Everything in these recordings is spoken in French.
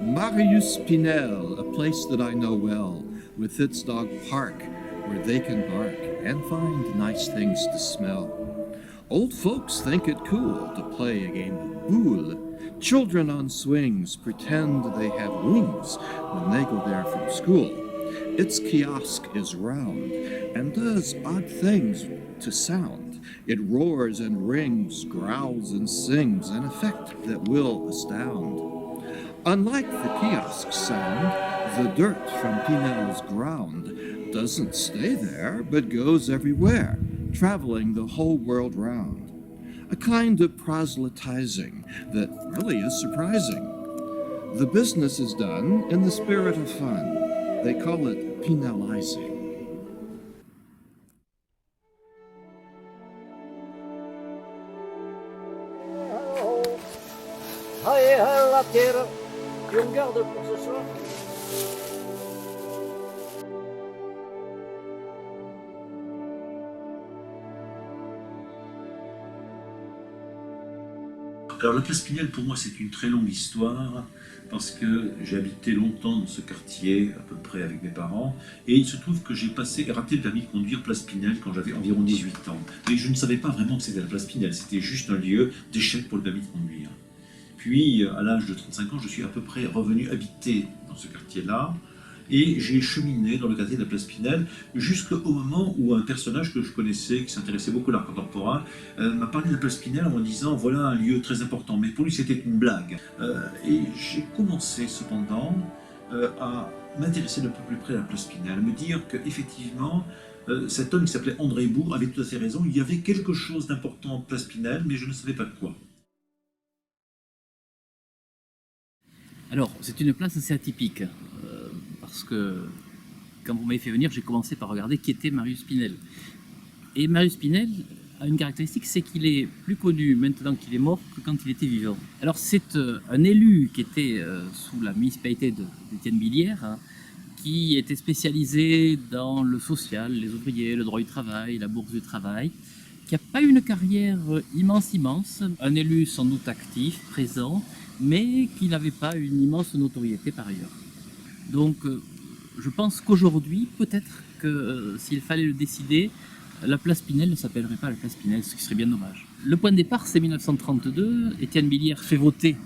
Marius Pinel, a place that I know well, with its dog Park, where they can bark and find nice things to smell. Old folks think it cool to play a game of boule. Children on swings pretend they have wings when they go there from school. Its kiosk is round and does odd things to sound. It roars and rings, growls and sings, an effect that will astound. Unlike the kiosk sound, the dirt from Pinel's ground doesn't stay there, but goes everywhere, traveling the whole world round. A kind of proselytizing that really is surprising. The business is done in the spirit of fun. They call it Pinelizing. La terre, et on garde pour ce soir. Alors la place Pinel, pour moi, c'est une très longue histoire, parce que j'ai habité longtemps dans ce quartier, à peu près avec mes parents, et il se trouve que j'ai raté le permis de conduire place Pinel quand j'avais environ 18 ans. Mais je ne savais pas vraiment que c'était la place Pinel, c'était juste un lieu d'échec pour le permis de conduire. Puis, à l'âge de 35 ans, je suis à peu près revenu habiter dans ce quartier-là, et j'ai cheminé dans le quartier de la place Pinel jusqu'au moment où un personnage que je connaissais, qui s'intéressait beaucoup à l'art contemporain, m'a parlé de la place Pinel en me disant « voilà un lieu très important ». Mais pour lui, c'était une blague. Et j'ai commencé cependant à m'intéresser d'un peu plus près à la place Pinel, à me dire qu'effectivement, cet homme qui s'appelait André Bourg avait tout à fait raison, il y avait quelque chose d'important en place Pinel, mais je ne savais pas quoi. Alors, c'est une place assez atypique, parce que quand vous m'avez fait venir, j'ai commencé par regarder qui était Marius Pinel. Et Marius Pinel a une caractéristique, c'est qu'il est plus connu maintenant qu'il est mort que quand il était vivant. Alors c'est un élu qui était sous la municipalité d'Étienne Billière, hein, qui était spécialisé dans le social, les ouvriers, le droit du travail, la bourse du travail, qui n'a pas eu une carrière immense, un élu sans doute actif, présent, mais qui n'avait pas une immense notoriété par ailleurs. Donc je pense qu'aujourd'hui, peut-être que s'il fallait le décider, la place Pinel ne s'appellerait pas la place Pinel, ce qui serait bien dommage. Le point de départ, c'est 1932, Étienne Billière fait voter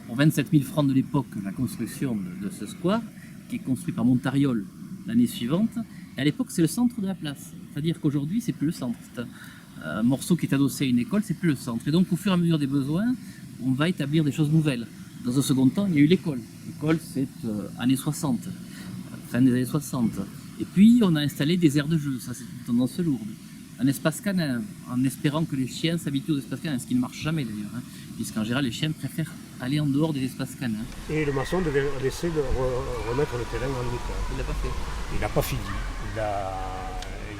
pour 27 000 francs de l'époque la construction de ce square, qui est construit par Montariol l'année suivante, et à l'époque c'est le centre de la place, c'est-à-dire qu'aujourd'hui c'est plus le centre. C'est un morceau qui est adossé à une école, c'est plus le centre. Et donc au fur et à mesure des besoins, on va établir des choses nouvelles. Dans un second temps, il y a eu l'école. L'école, c'est années 60, fin des années 60. Et puis, on a installé des aires de jeu, ça c'est une tendance lourde. Un espace canin, en espérant que les chiens s'habituent aux espaces canins, ce qui ne marche jamais d'ailleurs, hein, puisqu'en général, les chiens préfèrent aller en dehors des espaces canins. Et le maçon devait laisser de remettre le terrain en état. Il l'a pas fait. Il n'a pas fini.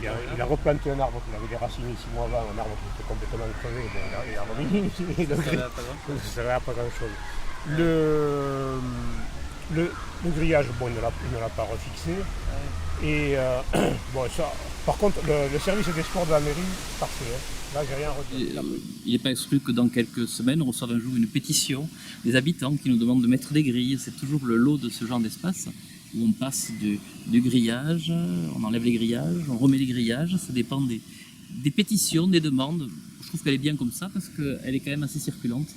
Il a replanté un arbre qui avait des racines 6 mois avant, un arbre qui était complètement crevé, il a remis. Ça servait à pas grand-chose. Le grillage, bon, il ne l'a pas refixé. Et bon, ça, par contre, le service des sports de la mairie, parfait. Hein. Là, j'ai rien redit. Il n'est pas exclu que dans quelques semaines, on reçoive un jour une pétition des habitants qui nous demandent de mettre des grilles. C'est toujours le lot de ce genre d'espace où on passe du grillage, on enlève les grillages, on remet les grillages. Ça dépend des pétitions, des demandes. Je trouve qu'elle est bien comme ça parce qu'elle est quand même assez circulante.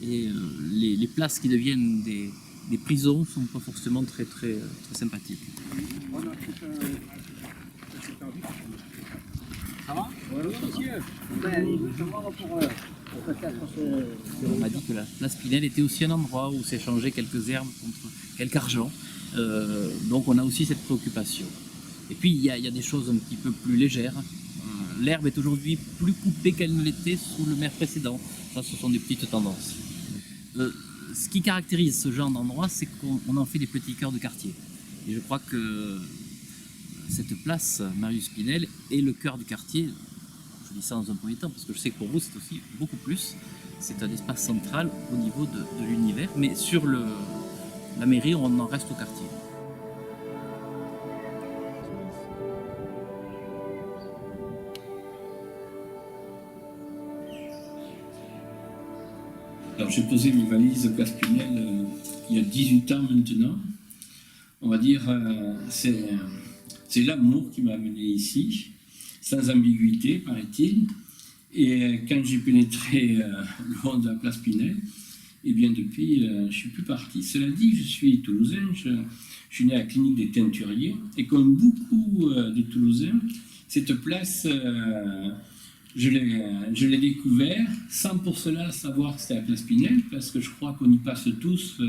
Et les places qui deviennent des prisons ne sont pas forcément très sympathiques. Ça va? Oui, monsieur. On m'a dit que la place Pinel était aussi un endroit où s'échangeaient quelques herbes contre quelque argent. Donc on a aussi cette préoccupation. Et puis il y a des choses un petit peu plus légères. L'herbe est aujourd'hui plus coupée qu'elle ne l'était sous le maire précédent. Ça, ce sont des petites tendances. Ce qui caractérise ce genre d'endroit, c'est qu'on en fait des petits cœurs de quartier. Et je crois que cette place, Marius Pinel, est le cœur du quartier. Je dis ça dans un premier temps, parce que je sais que pour vous, c'est aussi beaucoup plus. C'est un espace central au niveau de l'univers, mais sur la mairie, on en reste au quartier. Alors j'ai posé mes valises place Pinel il y a 18 ans maintenant. On va dire, c'est l'amour qui m'a amené ici, sans ambiguïté, paraît-il. Et quand j'ai pénétré le monde de la place Pinel, et bien depuis, je ne suis plus parti. Cela dit, je suis toulousain, je suis né à la clinique des Teinturiers, et comme beaucoup des Toulousains, cette place, je l'ai découvert sans pour cela savoir que c'était la place Pinel, parce que je crois qu'on y passe tous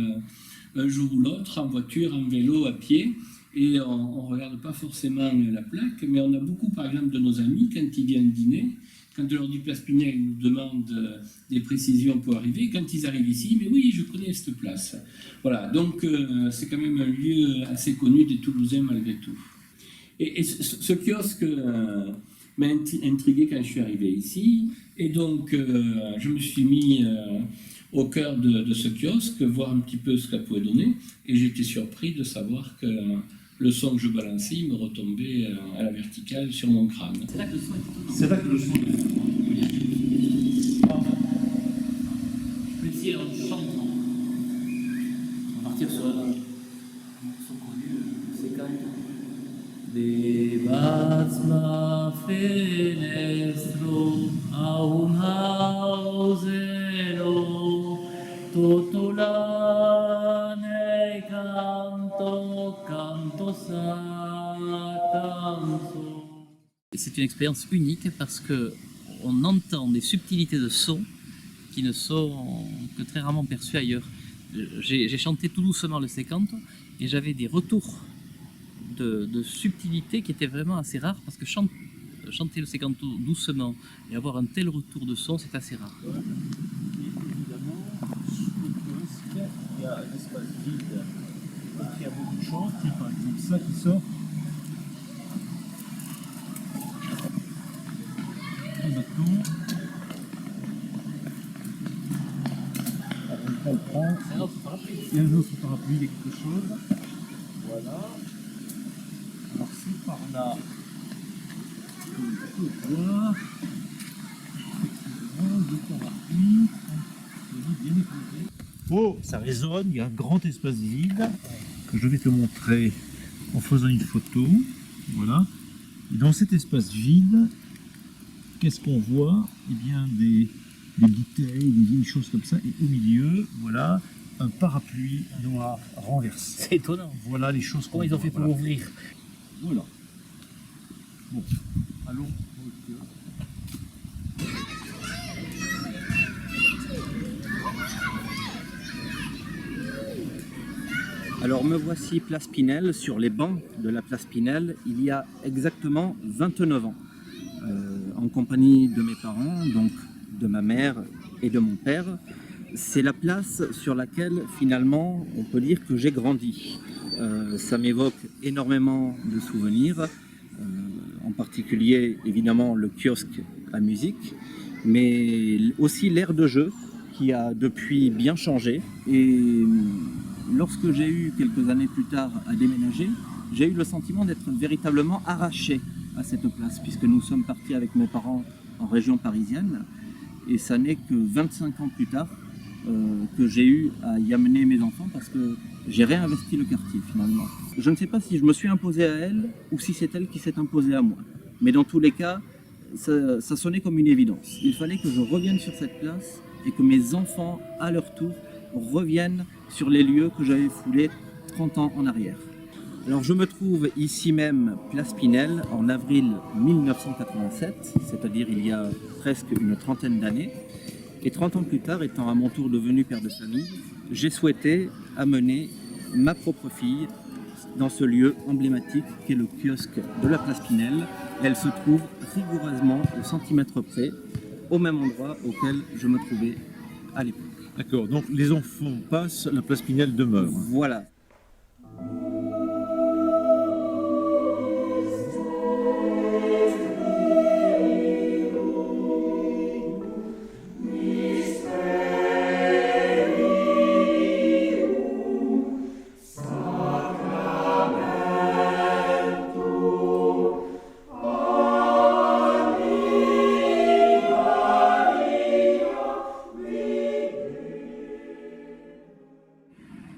un jour ou l'autre, en voiture, en vélo, à pied, et on ne regarde pas forcément la plaque, mais on a beaucoup, par exemple, de nos amis, quand ils viennent dîner, quand on leur dit place Pinel, ils nous demandent des précisions pour arriver. Quand ils arrivent ici, mais oui, je connais cette place. Voilà, donc c'est quand même un lieu assez connu des Toulousains malgré tout. Et ce kiosque m'a intrigué quand je suis arrivé ici. Et donc, je me suis mis au cœur de ce kiosque, voir un petit peu ce qu'elle pouvait donner. Et j'étais surpris de savoir que le son que je balançais me retombait à la verticale sur mon crâne. C'est là que le son est étonnant. C'est là que le son est Je peux essayer en chantant. On va partir sur un morceau connu, c'est quand Debat's ma fenestro a un hausero totulane canto sa canzo. C'est une expérience unique parce que on entend des subtilités de son qui ne sont que très rarement perçues ailleurs. J'ai chanté tout doucement le sécanto et j'avais des retours de subtilité qui étaient vraiment assez rares parce que chanter le sécanto doucement et avoir un tel retour de son, c'est assez rare. Évidemment, sous le kiosque, il y a un espace vide. Donc il y a beaucoup de choses, par exemple ça qui sort. Un bâton. Alors, on le prend. Il y a un autre parapluie, il y a quelque chose. Voilà. Alors c'est par là. On peut voir. Deux parapluies. Bien éclairé. Oh, ça résonne, il y a un grand espace vide que je vais te montrer en faisant une photo. Voilà. Et dans cet espace vide, qu'est-ce qu'on voit? Eh bien des bouteilles, des vieilles choses comme ça. Et au milieu, voilà, un parapluie noir renversé. C'est étonnant. Voilà les choses qu'on Comment ils ont voit, fait pour voilà. ouvrir? Voilà. Bon, allons au kiosque. Alors me voici place Pinel, sur les bancs de la place Pinel, il y a exactement 29 ans, en compagnie de mes parents, donc de ma mère et de mon père. C'est la place sur laquelle finalement on peut dire que j'ai grandi. Ça m'évoque énormément de souvenirs, en particulier évidemment le kiosque à musique, mais aussi l'aire de jeu qui a depuis bien changé. Et lorsque j'ai eu quelques années plus tard à déménager, j'ai eu le sentiment d'être véritablement arraché à cette place, puisque nous sommes partis avec mes parents en région parisienne, et ça n'est que 25 ans plus tard que j'ai eu à y amener mes enfants, parce que j'ai réinvesti le quartier finalement. Je ne sais pas si je me suis imposé à elle, ou si c'est elle qui s'est imposée à moi, mais dans tous les cas, ça sonnait comme une évidence. Il fallait que je revienne sur cette place, et que mes enfants, à leur tour, reviennent sur les lieux que j'avais foulés 30 ans en arrière. Alors je me trouve ici même, place Pinel, en avril 1987, c'est-à-dire il y a presque une trentaine d'années. Et 30 ans plus tard, étant à mon tour devenu père de famille, j'ai souhaité amener ma propre fille dans ce lieu emblématique qu'est le kiosque de la place Pinel. Elle se trouve rigoureusement au centimètre près, au même endroit auquel je me trouvais à l'époque. D'accord, donc les enfants passent, la place Pinel demeure. Voilà.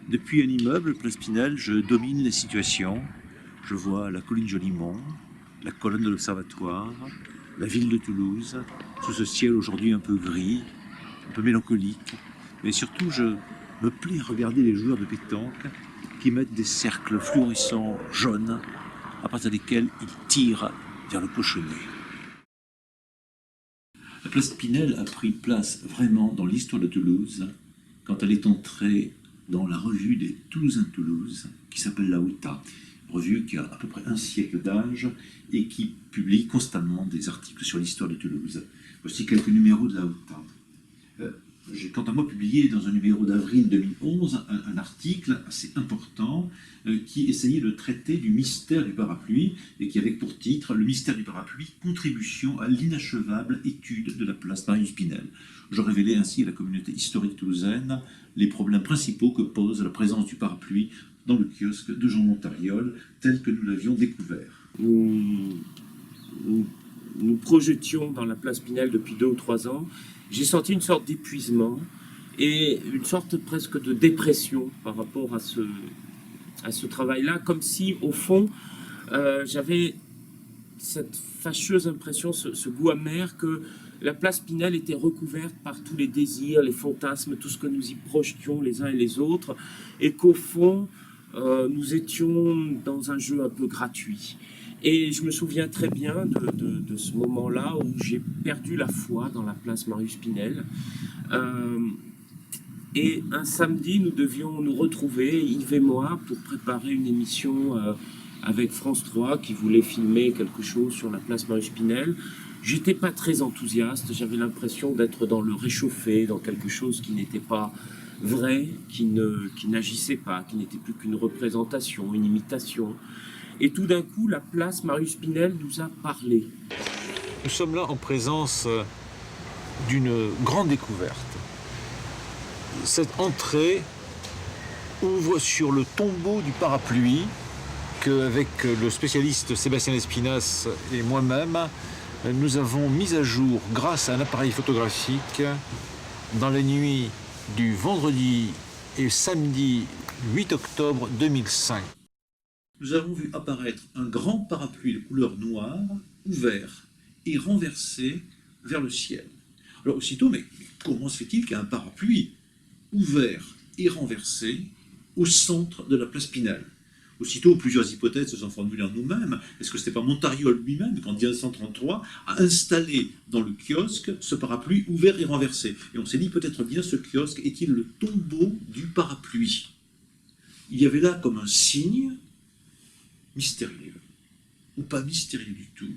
Depuis un immeuble, Place Pinel, je domine les situations. Je vois la colline Jolimont, la colonne de l'Observatoire, la ville de Toulouse, sous ce ciel aujourd'hui un peu gris, un peu mélancolique. Mais surtout, je me plais à regarder les joueurs de pétanque qui mettent des cercles fluorescents jaunes à partir desquels ils tirent vers le cochonnet. La place Pinel a pris place vraiment dans l'histoire de Toulouse quand elle est entrée dans la revue des Toulousains de Toulouse, qui s'appelle La Outa, revue qui a à peu près un siècle d'âge et qui publie constamment des articles sur l'histoire de Toulouse. Voici quelques numéros de La Outa. J'ai quant à moi publié dans un numéro d'avril 2011 un article assez important qui essayait de traiter du mystère du parapluie et qui avait pour titre « Le mystère du parapluie, contribution à l'inachevable étude de la place Marius Pinel ». Je révélais ainsi à la communauté historique toulousaine les problèmes principaux que pose la présence du parapluie dans le kiosque de Jean Montariol tel que nous l'avions découvert. Nous projetions dans la place Pinel depuis 2 ou 3 ans. J'ai senti une sorte d'épuisement et une sorte presque de dépression par rapport à ce travail-là, comme si, au fond, j'avais cette fâcheuse impression, ce goût amer que la place Pinel était recouverte par tous les désirs, les fantasmes, tout ce que nous y projetions les uns et les autres, et qu'au fond, nous étions dans un jeu un peu gratuit. Et je me souviens très bien de ce moment-là où j'ai perdu la foi dans la place Marius Pinel. Et un samedi, nous devions nous retrouver, Yves et moi, pour préparer une émission avec France 3 qui voulait filmer quelque chose sur la place Marius Pinel. J'étais pas très enthousiaste, j'avais l'impression d'être dans le réchauffé, dans quelque chose qui n'était pas vrai, qui n'agissait pas, qui n'était plus qu'une représentation, une imitation. Et tout d'un coup, la place Marius Pinel nous a parlé. Nous sommes là en présence d'une grande découverte. Cette entrée ouvre sur le tombeau du parapluie qu'avec le spécialiste Sébastien Lespinasse et moi-même, nous avons mis à jour grâce à un appareil photographique dans la nuit du vendredi et samedi 8 octobre 2005. Nous avons vu apparaître un grand parapluie de couleur noire, ouvert et renversé vers le ciel. Alors aussitôt, mais comment se fait-il qu'il y ait un parapluie ouvert et renversé au centre de la place Pinel? Aussitôt, plusieurs hypothèses se sont formulées en nous-mêmes. Est-ce que ce n'était pas Montariol lui-même, qu'en 1933, a installé dans le kiosque ce parapluie ouvert et renversé? Et on s'est dit, peut-être bien, ce kiosque est-il le tombeau du parapluie? Il y avait là comme un signe mystérieux, ou pas mystérieux du tout,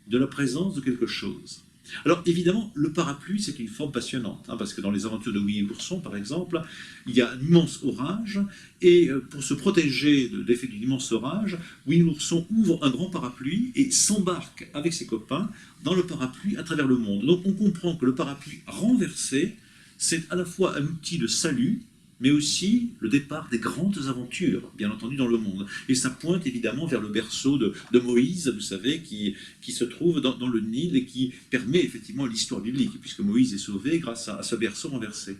de la présence de quelque chose. Alors évidemment, le parapluie, c'est une forme passionnante, parce que dans les aventures de Winnie l'ourson, par exemple, il y a un immense orage, et pour se protéger de l'effet d'un immense orage, Winnie l'ourson ouvre un grand parapluie et s'embarque avec ses copains dans le parapluie à travers le monde. Donc on comprend que le parapluie renversé, c'est à la fois un outil de salut, mais aussi le départ des grandes aventures, bien entendu, dans le monde. Et ça pointe évidemment vers le berceau de Moïse, vous savez, qui se trouve dans le Nil et qui permet effectivement l'histoire biblique, puisque Moïse est sauvé grâce à ce berceau renversé.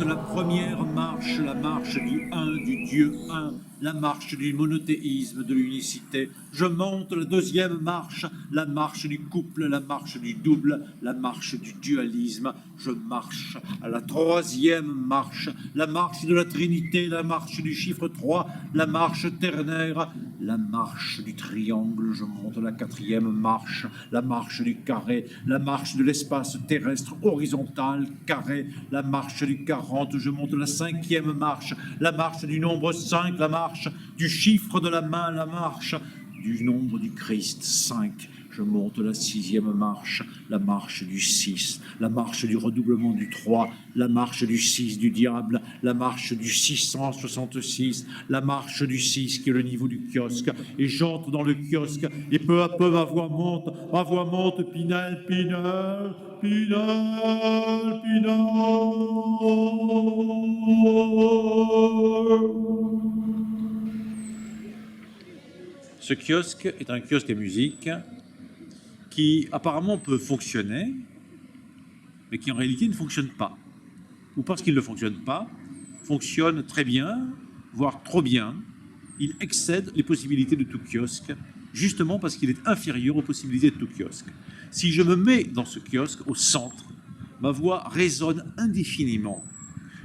La première marche, la marche du un, du Dieu un, la marche du monothéisme, de l'unicité. Je monte la deuxième marche, la marche du couple, la marche du double, la marche du dualisme. Je marche à la troisième marche, la marche de la Trinité, la marche du chiffre 3, la marche ternaire, la marche du triangle. Je monte la quatrième marche, la marche du carré, la marche de l'espace terrestre horizontal, carré, la marche du 40. Je monte la cinquième marche, la marche du nombre 5, la marche du chiffre de la main, la marche du nombre du Christ, 5. Je monte la sixième marche, la marche du 6, la marche du redoublement du 3, la marche du 6 du diable, la marche du 666, la marche du 6 qui est le niveau du kiosque. Et j'entre dans le kiosque et peu à peu ma voix monte, Pinel, Pinel, Pinel, Pinel. Ce kiosque est un kiosque à musique qui apparemment peut fonctionner, mais qui en réalité ne fonctionne pas. Ou parce qu'il ne fonctionne pas, fonctionne très bien, voire trop bien. Il excède les possibilités de tout kiosque, justement parce qu'il est inférieur aux possibilités de tout kiosque. Si je me mets dans ce kiosque, au centre, ma voix résonne indéfiniment.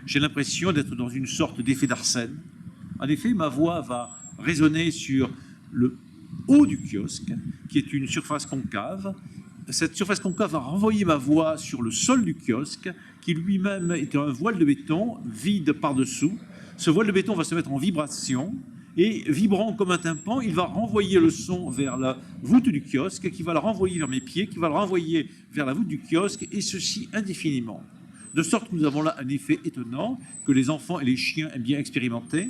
J'ai l'impression d'être dans une sorte d'effet d'Arsène. En effet, ma voix va résonner sur le haut du kiosque, qui est une surface concave. Cette surface concave va renvoyer ma voix sur le sol du kiosque, qui lui-même est un voile de béton vide par-dessous. Ce voile de béton va se mettre en vibration, et vibrant comme un tympan, il va renvoyer le son vers la voûte du kiosque, qui va le renvoyer vers mes pieds, qui va le renvoyer vers la voûte du kiosque, et ceci indéfiniment. De sorte que nous avons là un effet étonnant, que les enfants et les chiens aiment bien expérimenter,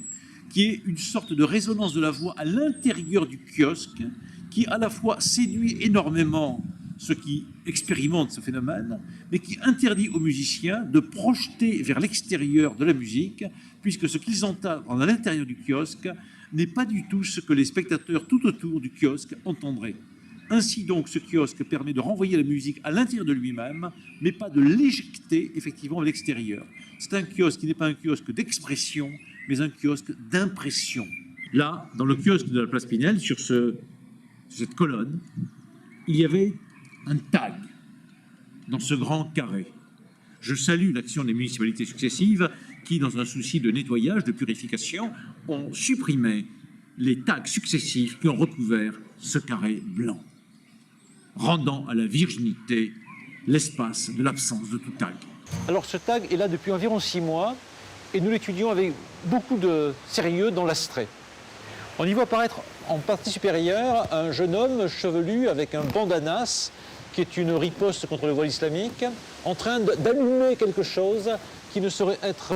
qui est une sorte de résonance de la voix à l'intérieur du kiosque, qui à la fois séduit énormément ceux qui expérimentent ce phénomène, mais qui interdit aux musiciens de projeter vers l'extérieur de la musique, puisque ce qu'ils entendent à l'intérieur du kiosque n'est pas du tout ce que les spectateurs tout autour du kiosque entendraient. Ainsi donc, ce kiosque permet de renvoyer la musique à l'intérieur de lui-même, mais pas de l'éjecter effectivement à l'extérieur. C'est un kiosque qui n'est pas un kiosque d'expression, mais un kiosque d'impression. Là, dans le kiosque de la place Pinel, sur cette colonne, il y avait un tag dans ce grand carré. Je salue l'action des municipalités successives qui, dans un souci de nettoyage, de purification, ont supprimé les tags successifs qui ont recouvert ce carré blanc, rendant à la virginité l'espace de l'absence de tout tag. Alors ce tag est là depuis environ 6 mois et nous l'étudions avec beaucoup de sérieux dans l'Astrée. On y voit apparaître en partie supérieure un jeune homme chevelu avec un bandanas qui est une riposte contre le voile islamique, en train d'allumer quelque chose qui ne saurait être